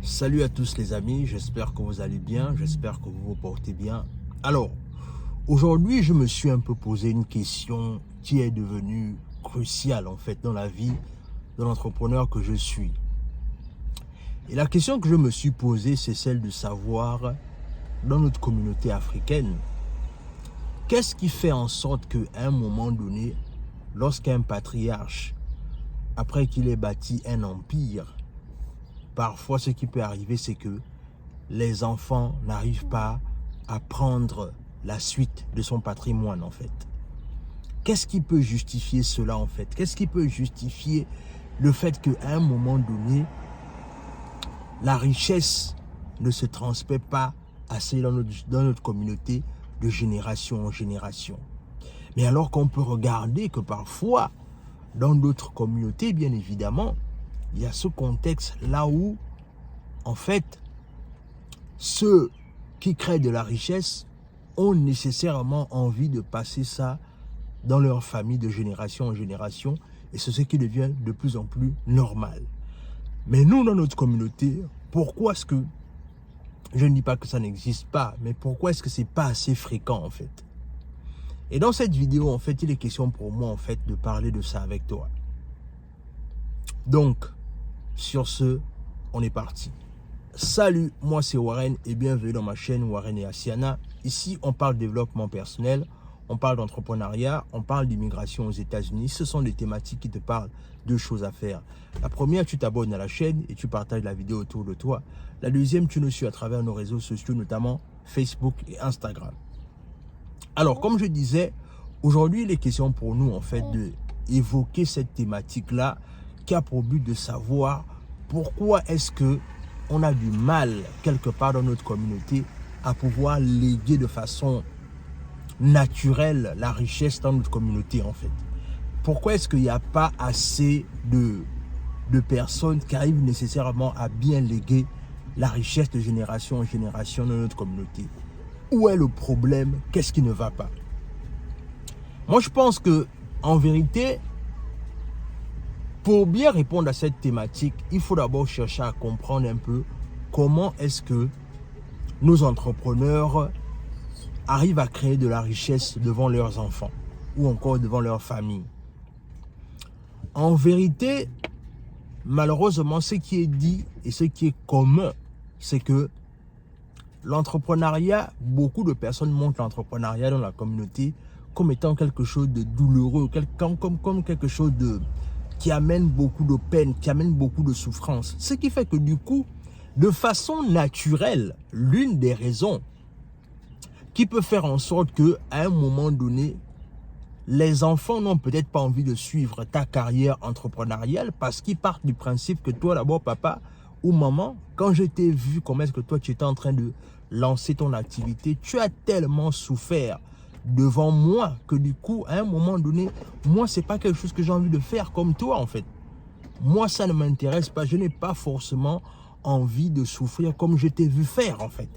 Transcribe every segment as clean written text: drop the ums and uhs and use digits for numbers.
Salut à tous les amis, j'espère que vous allez bien, j'espère que vous vous portez bien. Alors, aujourd'hui je me suis un peu posé une question qui est devenue cruciale en fait dans la vie de l'entrepreneur que je suis. Et la question que je me suis posée, c'est celle de savoir, dans notre communauté africaine, qu'est-ce qui fait en sorte qu'à un moment donné, lorsqu'un patriarche, après qu'il ait bâti un empire, parfois ce qui peut arriver, c'est que les enfants n'arrivent pas à prendre la suite de son patrimoine en fait. Qu'est-ce qui peut justifier cela en fait? Qu'est-ce qui peut justifier le fait qu'à un moment donné, la richesse ne se transmet pas assez dans notre communauté de génération en génération? Mais alors qu'on peut regarder que parfois, dans d'autres communautés, bien évidemment, il y a ce contexte là où, en fait, ceux qui créent de la richesse ont nécessairement envie de passer ça dans leur famille de génération en génération, et c'est ce qui devient de plus en plus normal. Mais nous, dans notre communauté, pourquoi est-ce que, je ne dis pas que ça n'existe pas, mais pourquoi est-ce que c'est pas assez fréquent en fait? Et dans cette vidéo, en fait, il est question pour moi en fait de parler de ça avec toi. Donc, sur ce, on est parti. Salut, moi c'est Warren et bienvenue dans ma chaîne Warren et Asiana. Ici, on parle développement personnel, on parle d'entrepreneuriat, on parle d'immigration aux États-Unis. Ce sont des thématiques qui te parlent de choses à faire. La première, tu t'abonnes à la chaîne et tu partages la vidéo autour de toi. La deuxième, tu nous suis à travers nos réseaux sociaux, notamment Facebook et Instagram. Alors, comme je disais, aujourd'hui, il est question pour nous en fait d'évoquer cette thématique-là qui a pour but de savoir pourquoi est-ce que on a du mal, quelque part dans notre communauté, à pouvoir léguer de façon naturelle la richesse dans notre communauté, en fait. Pourquoi est-ce qu'il n'y a pas assez de personnes qui arrivent nécessairement à bien léguer la richesse de génération en génération dans notre communauté? Où est le problème? Qu'est-ce qui ne va pas? Moi, je pense que, en vérité, pour bien répondre à cette thématique, il faut d'abord chercher à comprendre un peu comment est-ce que nos entrepreneurs arrivent à créer de la richesse devant leurs enfants ou encore devant leur famille. En vérité, malheureusement, ce qui est dit et ce qui est commun, c'est que l'entrepreneuriat, beaucoup de personnes montrent l'entrepreneuriat dans la communauté comme étant quelque chose de douloureux, comme quelque chose qui amène beaucoup de peine, qui amène beaucoup de souffrance. Ce qui fait que du coup, de façon naturelle, l'une des raisons qui peut faire en sorte qu'à un moment donné, les enfants n'ont peut-être pas envie de suivre ta carrière entrepreneuriale parce qu'ils partent du principe que toi d'abord, papa ou maman, quand je t'ai vu comment est-ce que toi tu étais en train de lancer ton activité, tu as tellement souffert devant moi que du coup, à un moment donné, moi, c'est pas quelque chose que j'ai envie de faire comme toi, en fait. Moi, ça ne m'intéresse pas. Je n'ai pas forcément envie de souffrir comme je t'ai vu faire, en fait.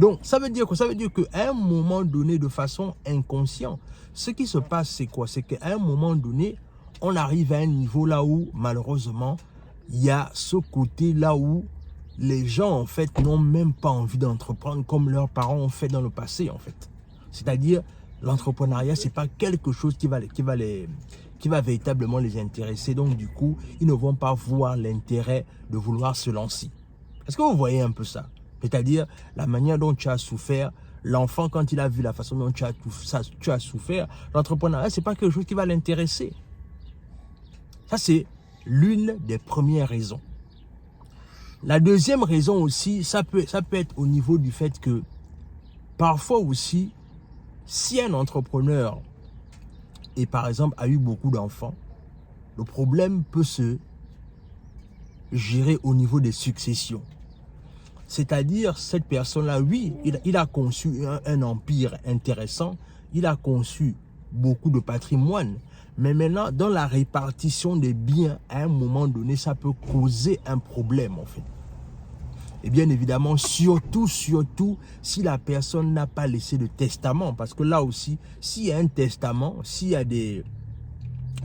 Donc, ça veut dire qu'à un moment donné, de façon inconsciente, ce qui se passe, c'est quoi? C'est qu'à un moment donné, on arrive à un niveau là où, malheureusement, il y a ce côté là où les gens, en fait, n'ont même pas envie d'entreprendre comme leurs parents ont fait dans le passé, en fait. C'est-à-dire, l'entrepreneuriat, c'est pas quelque chose qui va véritablement les intéresser. Donc, du coup, ils ne vont pas voir l'intérêt de vouloir se lancer. Est-ce que vous voyez un peu ça? C'est-à-dire, la manière dont tu as souffert, l'enfant, quand il a vu la façon dont tu as souffert, l'entrepreneuriat, c'est pas quelque chose qui va l'intéresser. Ça, c'est l'une des premières raisons. La deuxième raison aussi, ça peut être au niveau du fait que, parfois aussi, si un entrepreneur, et par exemple, a eu beaucoup d'enfants, le problème peut se gérer au niveau des successions. C'est-à-dire, cette personne-là, oui, il a conçu un empire intéressant, il a conçu beaucoup de patrimoine, mais maintenant, dans la répartition des biens, à un moment donné, ça peut causer un problème, en fait. Et bien évidemment, surtout, si la personne n'a pas laissé de testament. Parce que là aussi, s'il y a un testament, s'il y a des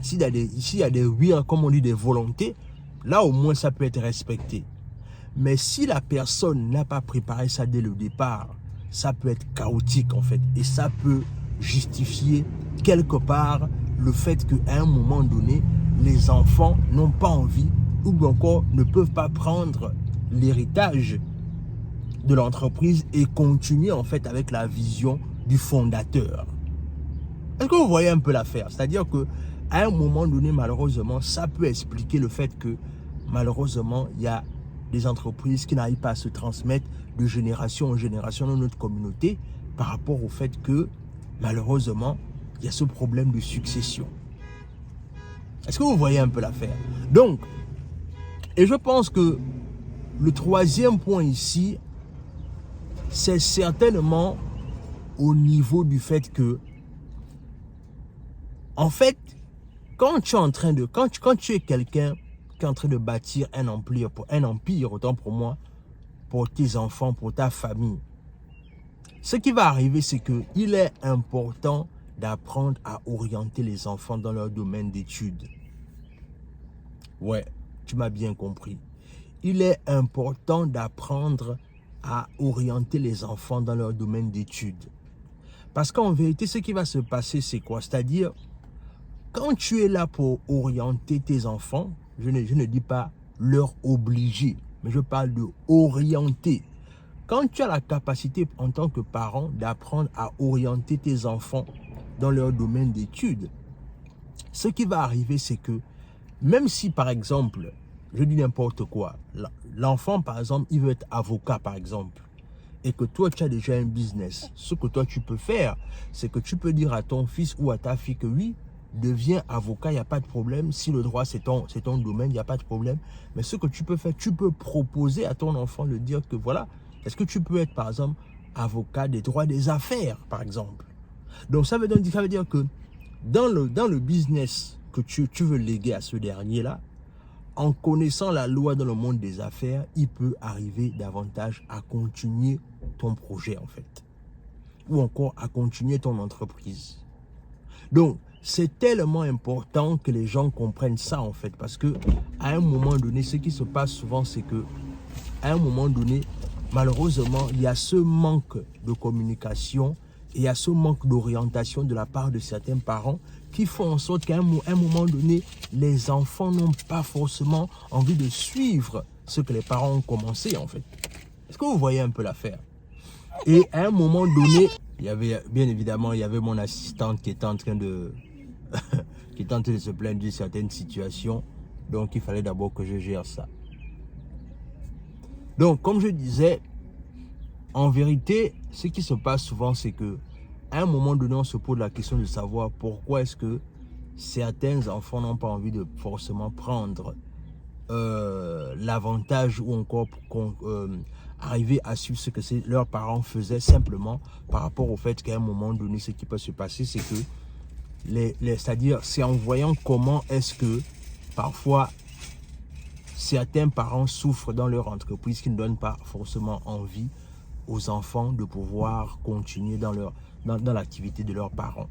wills, comme on dit, des volontés, là au moins ça peut être respecté. Mais si la personne n'a pas préparé ça dès le départ, ça peut être chaotique en fait. Et ça peut justifier quelque part le fait qu'à un moment donné, les enfants n'ont pas envie ou encore ne peuvent pas prendre l'héritage de l'entreprise et continuer en fait avec la vision du fondateur. Est-ce que vous voyez un peu l'affaire? C'est-à-dire que à un moment donné, malheureusement, ça peut expliquer le fait que malheureusement, il y a des entreprises qui n'arrivent pas à se transmettre de génération en génération dans notre communauté par rapport au fait que malheureusement, il y a ce problème de succession. Est-ce que vous voyez un peu l'affaire? Donc, et je pense que le troisième point ici, c'est certainement au niveau du fait que, en fait, quand tu es en train de, quand tu es quelqu'un qui est en train de bâtir un empire, autant pour moi, pour tes enfants, pour ta famille, ce qui va arriver, c'est que il est important d'apprendre à orienter les enfants dans leur domaine d'études. Ouais, tu m'as bien compris. Il est important d'apprendre à orienter les enfants dans leur domaine d'études. Parce qu'en vérité, ce qui va se passer, c'est quoi? C'est-à-dire, quand tu es là pour orienter tes enfants, je ne dis pas leur obliger, mais je parle de orienter. Quand tu as la capacité en tant que parent d'apprendre à orienter tes enfants dans leur domaine d'études, ce qui va arriver, c'est que même si par exemple, je dis n'importe quoi, l'enfant par exemple, il veut être avocat par exemple, et que toi tu as déjà un business, ce que toi tu peux faire, c'est que tu peux dire à ton fils ou à ta fille que oui, deviens avocat, il n'y a pas de problème. Si le droit c'est ton domaine, il n'y a pas de problème. Mais ce que tu peux faire, tu peux proposer à ton enfant de dire que voilà, est-ce que tu peux être par exemple avocat des droits des affaires par exemple. Donc ça veut dire que dans le business que tu veux léguer à ce dernier-là, en connaissant la loi dans le monde des affaires, il peut arriver davantage à continuer ton projet en fait. Ou encore à continuer ton entreprise. Donc, c'est tellement important que les gens comprennent ça en fait. Parce que à un moment donné, ce qui se passe souvent, c'est que à un moment donné, malheureusement, il y a ce manque de communication et il y a ce manque d'orientation de la part de certains parents qui font en sorte qu'à un moment donné, les enfants n'ont pas forcément envie de suivre ce que les parents ont commencé en fait. Est-ce que vous voyez un peu l'affaire? Et à un moment donné, il y avait, bien évidemment, il y avait mon assistante qui était en train de se plaindre d'une certaine situation. Donc, il fallait d'abord que je gère ça. Donc, comme je disais, en vérité, ce qui se passe souvent, c'est que à un moment donné, on se pose la question de savoir pourquoi est-ce que certains enfants n'ont pas envie de forcément prendre l'avantage ou encore arriver à suivre ce que leurs parents faisaient simplement par rapport au fait qu'à un moment donné, ce qui peut se passer, c'est que c'est-à-dire, c'est en voyant comment est-ce que parfois certains parents souffrent dans leur entreprise qui ne donnent pas forcément envie aux enfants de pouvoir continuer dans l'activité de leurs parents.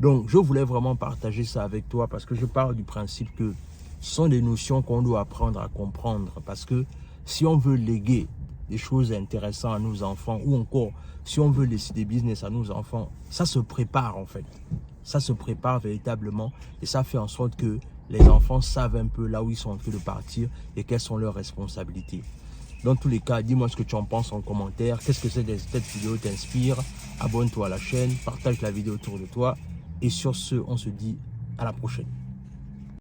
Donc, je voulais vraiment partager ça avec toi parce que je parle du principe que ce sont des notions qu'on doit apprendre à comprendre parce que si on veut léguer des choses intéressantes à nos enfants ou encore si on veut laisser des business à nos enfants, ça se prépare en fait. Ça se prépare véritablement et ça fait en sorte que les enfants savent un peu là où ils sont en train de partir et quelles sont leurs responsabilités. Dans tous les cas, dis-moi ce que tu en penses en commentaire. Qu'est-ce que cette vidéo t'inspire? Abonne-toi à la chaîne, partage la vidéo autour de toi. Et sur ce, on se dit à la prochaine.